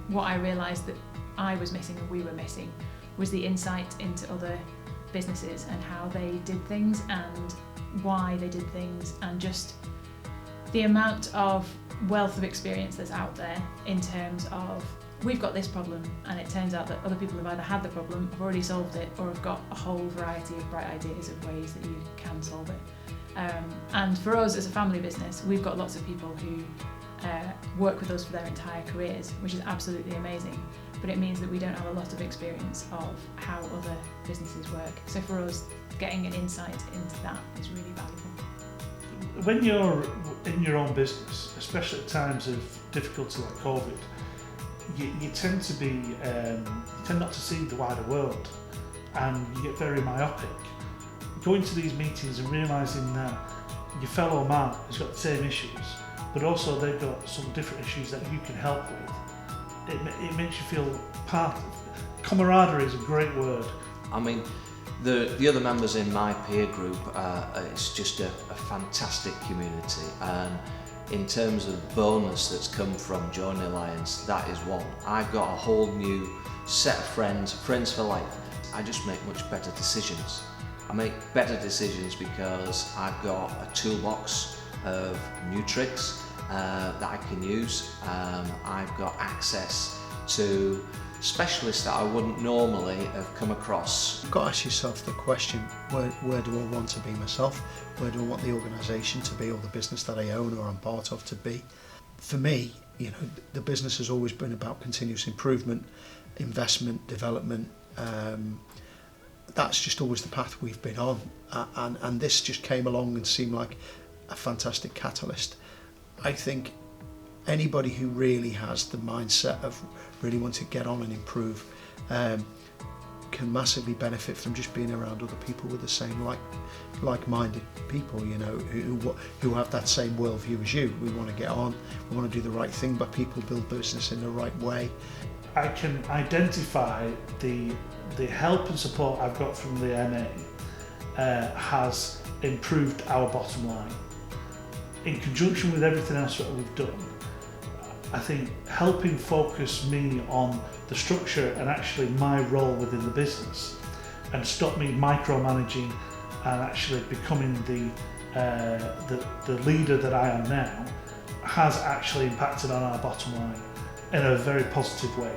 what I realised that I was missing and we were missing was the insight into other businesses and how they did things and why they did things, and just the amount of wealth of experience that's out there in terms of we've got this problem and it turns out that other people have either had the problem, have already solved it, or have got a whole variety of bright ideas of ways that you can solve it. And for us as a family business, we've got lots of people who work with us for their entire careers, which is absolutely amazing, but it means that we don't have a lot of experience of how other businesses work. So for us, getting an insight into that is really valuable. When you're in your own business, especially at times of difficulty like COVID, you tend to be, you tend not to see the wider world, and you get very myopic. Going to these meetings and realising that your fellow man has got the same issues, but also they've got some different issues that you can help with. It makes you feel part of. Camaraderie is a great word. I mean, the other members in my peer group, it's just a fantastic community, and in terms of bonus that's come from joining the Alliance, that is one. I've got a whole new set of friends for life. I just make much better decisions. I make better decisions because I've got a toolbox of new tricks that I can use. I've got access to specialists that I wouldn't normally have come across. You've got to ask yourself the question, where do I want to be myself? Where do I want the organisation to be, or the business that I own or I'm part of to be? For me, you know, the business has always been about continuous improvement, investment, development. That's just always the path we've been on, and this just came along and seemed like a fantastic catalyst. I think anybody who really has the mindset of really wanting to get on and improve can massively benefit from just being around other people with the same like-minded people, you know, who have that same worldview as you. We want to get on, we want to do the right thing, but people build business in the right way. I can identify the help and support I've got from the MA has improved our bottom line. In conjunction with everything else that we've done, I think helping focus me on the structure and actually my role within the business, and stop me micromanaging and actually becoming the leader that I am now, has actually impacted on our bottom line in a very positive way.